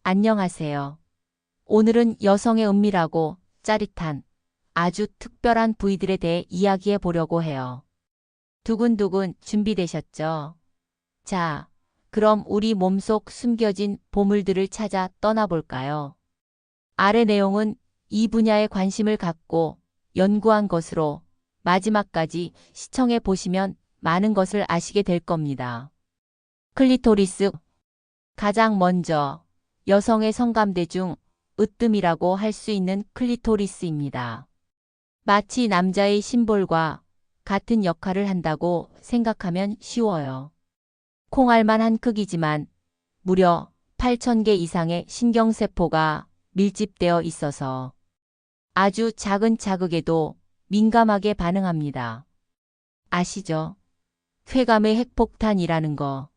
안녕하세요. 오늘은 여성의 은밀하고 짜릿한 아주 특별한 부위들에 대해 이야기해 보려고 해요. 두근두근 준비되셨죠? 자, 그럼 우리 몸속 숨겨진 보물들을 찾아 떠나볼까요? 아래 내용은 이 분야에 관심을 갖고 연구한 것으로 마지막까지 시청해 보시면 많은 것을 아시게 될 겁니다. 클리토리스. 가장 먼저 여성의 성감대 중 으뜸이라고 할 수 있는 클리토리스입니다. 마치 남자의 심볼과 같은 역할을 한다고 생각하면 쉬워요. 콩알만한 크기지만 무려 8,000개 이상의 신경세포가 밀집되어 있어서 아주 작은 자극에도 민감하게 반응합니다. 아시죠? 쾌감의 핵폭탄이라는 거.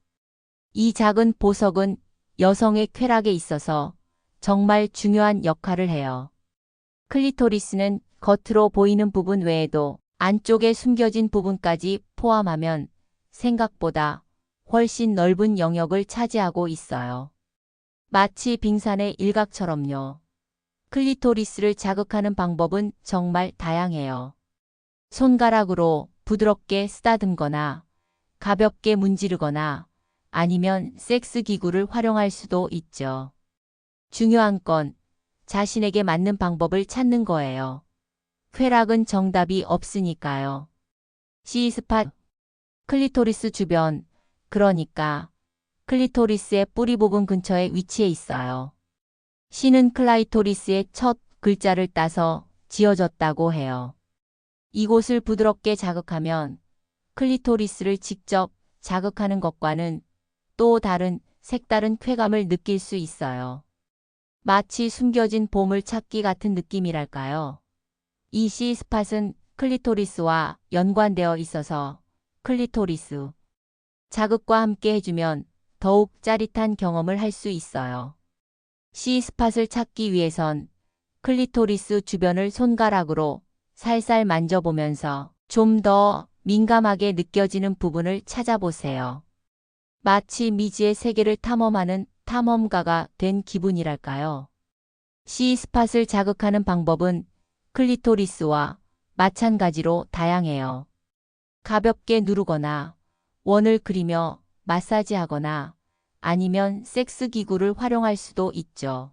이 작은 보석은 여성의 쾌락에 있어서 정말 중요한 역할을 해요. 클리토리스는 겉으로 보이는 부분 외에도 안쪽에 숨겨진 부분까지 포함하면 생각보다 훨씬 넓은 영역을 차지하고 있어요. 마치 빙산의 일각처럼요. 클리토리스를 자극하는 방법은 정말 다양해요. 손가락으로 부드럽게 쓰다듬거나 가볍게 문지르거나 아니면 섹스 기구를 활용할 수도 있죠. 중요한 건 자신에게 맞는 방법을 찾는 거예요. 쾌락은 정답이 없으니까요. C스팟. 클리토리스 주변, 그러니까 클리토리스의 뿌리 부분 근처에 위치해 있어요. C는 클라이토리스의 첫 글자를 따서 지어졌다고 해요. 이곳을 부드럽게 자극하면 클리토리스를 직접 자극하는 것과는 또 다른 색다른 쾌감을 느낄 수 있어요. 마치 숨겨진 보물 찾기 같은 느낌이랄까요. 이 C스팟은 클리토리스와 연관되어 있어서 클리토리스 자극과 함께 해주면 더욱 짜릿한 경험을 할 수 있어요. C스팟을 찾기 위해선 클리토리스 주변을 손가락으로 살살 만져보면서 좀 더 민감하게 느껴지는 부분을 찾아보세요. 마치 미지의 세계를 탐험하는 탐험가가 된 기분이랄까요. C스팟을 자극하는 방법은 클리토리스와 마찬가지로 다양해요. 가볍게 누르거나 원을 그리며 마사지하거나 아니면 섹스 기구를 활용할 수도 있죠.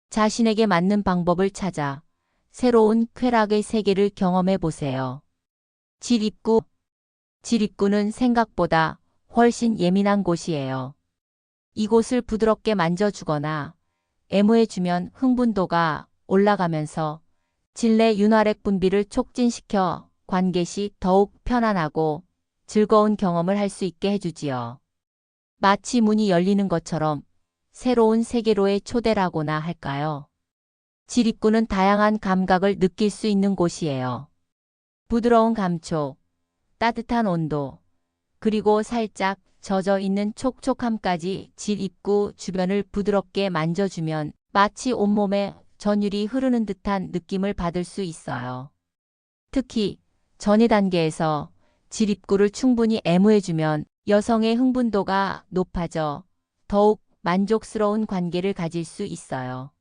자신에게 맞는 방법을 찾아 새로운 쾌락의 세계를 경험해 보세요. 질입구. 질입구는 생각보다 훨씬 예민한 곳이에요. 이곳을 부드럽게 만져주거나 애무해주면 흥분도가 올라가면서 질내 윤활액 분비를 촉진시켜 관계 시 더욱 편안하고 즐거운 경험을 할 수 있게 해주지요. 마치 문이 열리는 것처럼 새로운 세계로의 초대라고나 할까요? 질입구는 다양한 감각을 느낄 수 있는 곳이에요. 부드러운 감촉, 따뜻한 온도, 그리고 살짝 젖어 있는 촉촉함까지 질입구 주변을 부드럽게 만져주면 마치 온몸에 전율이 흐르는 듯한 느낌을 받을 수 있어요. 특히 전이 단계에서 질입구를 충분히 애무해주면 여성의 흥분도가 높아져 더욱 만족스러운 관계를 가질 수 있어요.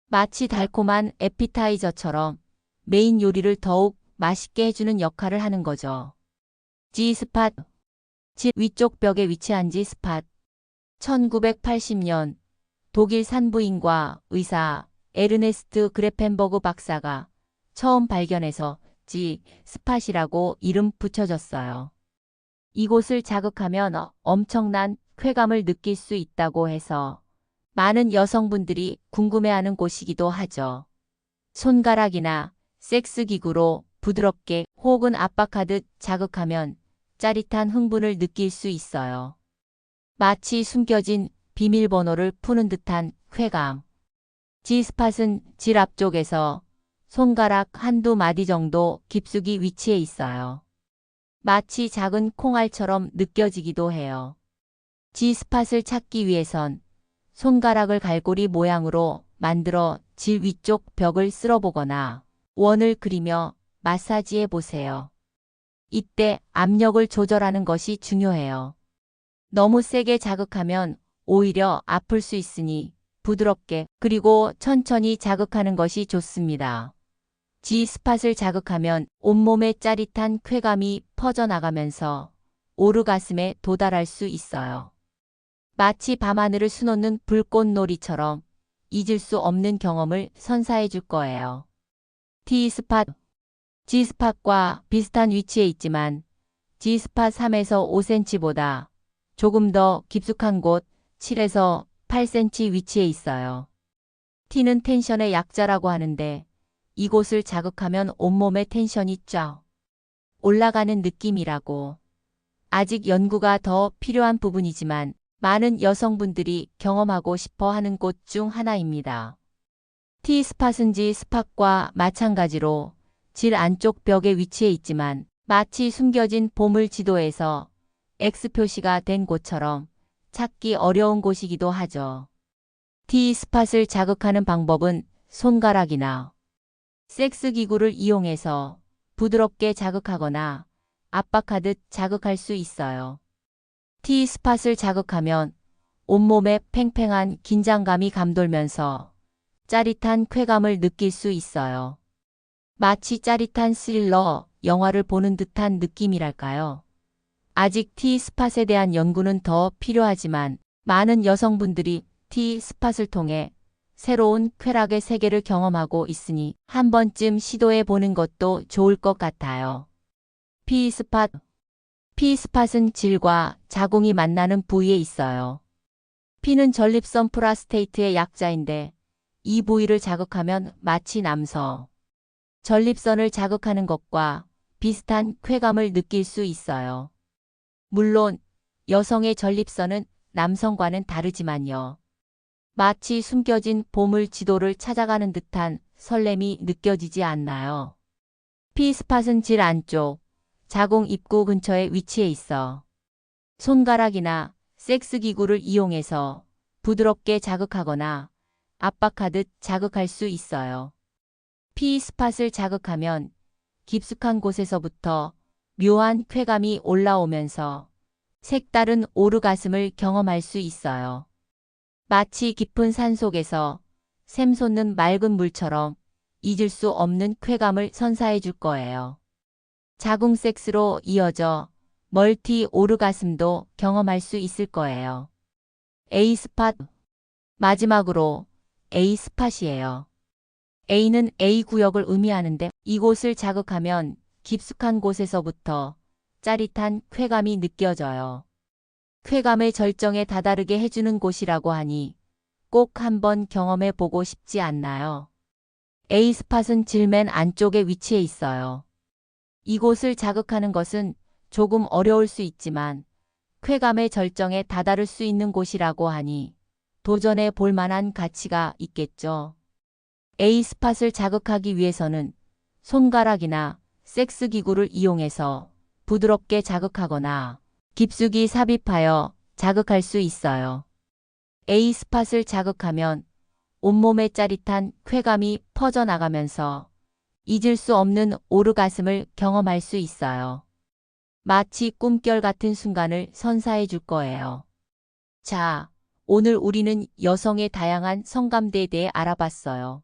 마치 달콤한 에피타이저처럼 메인 요리를 더욱 맛있게 해주는 역할을 하는 거죠. G스팟. 질 위쪽 벽에 위치한 G스팟. 1980년 독일 산부인과 의사 에르네스트 그레펜버그 박사가 처음 발견해서 G스팟이라고 이름 붙여졌어요. 이곳을 자극하면 엄청난 쾌감을 느낄 수 있다고 해서 많은 여성분들이 궁금해하는 곳이기도 하죠. 손가락이나 섹스 기구로 부드럽게 혹은 압박하듯 자극하면 짜릿한 흥분을 느낄 수 있어요. 마치 숨겨진 비밀번호를 푸는 듯한 쾌감. G스팟은 질 앞쪽에서 손가락 한두 마디 정도 깊숙이 위치해 있어요. 마치 작은 콩알처럼 느껴지기도 해요. G스팟을 찾기 위해선 손가락을 갈고리 모양으로 만들어 질 위쪽 벽을 쓸어보거나 원을 그리며 마사지해 보세요. 이때 압력을 조절하는 것이 중요해요. 너무 세게 자극하면 오히려 아플 수 있으니 부드럽게 그리고 천천히 자극하는 것이 좋습니다. G스팟을 자극하면 온몸에 짜릿한 쾌감이 퍼져나가면서 오르가슴에 도달할 수 있어요. 마치 밤하늘을 수놓는 불꽃놀이처럼 잊을 수 없는 경험을 선사해 줄 거예요. T스팟, G스팟과 비슷한 위치에 있지만 G스팟 3에서 5cm보다 조금 더 깊숙한 곳 7에서 8cm 위치에 있어요. T는 텐션의 약자라고 하는데 이곳을 자극하면 온몸의 텐션이 쫙 올라가는 느낌이라고. 아직 연구가 더 필요한 부분이지만 많은 여성분들이 경험하고 싶어 하는 곳 중 하나입니다. T스팟은 G스팟과 마찬가지로 질 안쪽 벽에 위치해 있지만 마치 숨겨진 보물 지도에서 X 표시가 된 곳처럼 찾기 어려운 곳이기도 하죠. T스팟을 자극하는 방법은 손가락이나 섹스 기구를 이용해서 부드럽게 자극하거나 압박하듯 자극할 수 있어요. T스팟을 자극하면 온몸에 팽팽한 긴장감이 감돌면서 짜릿한 쾌감을 느낄 수 있어요. 마치 짜릿한 스릴러 영화를 보는 듯한 느낌이랄까요. 아직 T스팟에 대한 연구는 더 필요하지만 많은 여성분들이 T스팟을 통해 새로운 쾌락의 세계를 경험하고 있으니 한 번쯤 시도해 보는 것도 좋을 것 같아요. P스팟. P스팟은 질과 자궁이 만나는 부위에 있어요. P는 전립선 프라스테이트의 약자인데 이 부위를 자극하면 마치 남성 전립선을 자극하는 것과 비슷한 쾌감을 느낄 수 있어요. 물론 여성의 전립선은 남성과는 다르지만요. 마치 숨겨진 보물 지도를 찾아가는 듯한 설렘이 느껴지지 않나요? P스팟은 질 안쪽 자궁 입구 근처에 위치해 있어 손가락이나 섹스 기구를 이용해서 부드럽게 자극하거나 압박하듯 자극할 수 있어요. P스팟을 자극하면 깊숙한 곳에서부터 묘한 쾌감이 올라오면서 색다른 오르가슴을 경험할 수 있어요. 마치 깊은 산속에서 샘솟는 맑은 물처럼 잊을 수 없는 쾌감을 선사해 줄 거예요. 자궁 섹스로 이어져 멀티 오르가슴도 경험할 수 있을 거예요. A스팟. 마지막으로 A스팟이에요. A는 A 구역을 의미하는데 이곳을 자극하면 깊숙한 곳에서부터 짜릿한 쾌감이 느껴져요. 쾌감의 절정에 다다르게 해주는 곳이라고 하니 꼭 한번 경험해 보고 싶지 않나요? A스팟은 질맨 안쪽에 위치해 있어요. 이곳을 자극하는 것은 조금 어려울 수 있지만 쾌감의 절정에 다다를 수 있는 곳이라고 하니 도전해 볼 만한 가치가 있겠죠. A스팟을 자극하기 위해서는 손가락이나 섹스 기구를 이용해서 부드럽게 자극하거나 깊숙이 삽입하여 자극할 수 있어요. A스팟을 자극하면 온몸에 짜릿한 쾌감이 퍼져나가면서 잊을 수 없는 오르가슴을 경험할 수 있어요. 마치 꿈결 같은 순간을 선사해 줄 거예요. 자, 오늘 우리는 여성의 다양한 성감대에 대해 알아봤어요.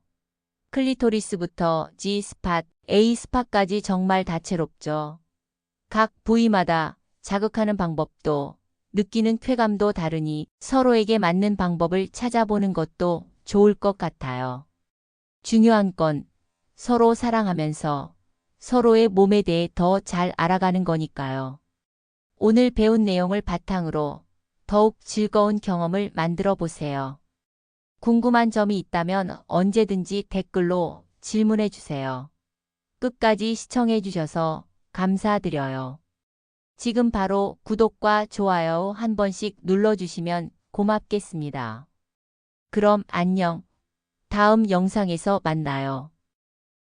클리토리스부터 G스팟, A스팟까지 정말 다채롭죠. 각 부위마다 자극하는 방법도 느끼는 쾌감도 다르니 서로에게 맞는 방법을 찾아보는 것도 좋을 것 같아요. 중요한 건 서로 사랑하면서 서로의 몸에 대해 더 잘 알아가는 거니까요. 오늘 배운 내용을 바탕으로 더욱 즐거운 경험을 만들어 보세요. 궁금한 점이 있다면 언제든지 댓글로 질문해 주세요. 끝까지 시청해 주셔서 감사드려요. 지금 바로 구독과 좋아요 한 번씩 눌러주시면 고맙겠습니다. 그럼 안녕. 다음 영상에서 만나요.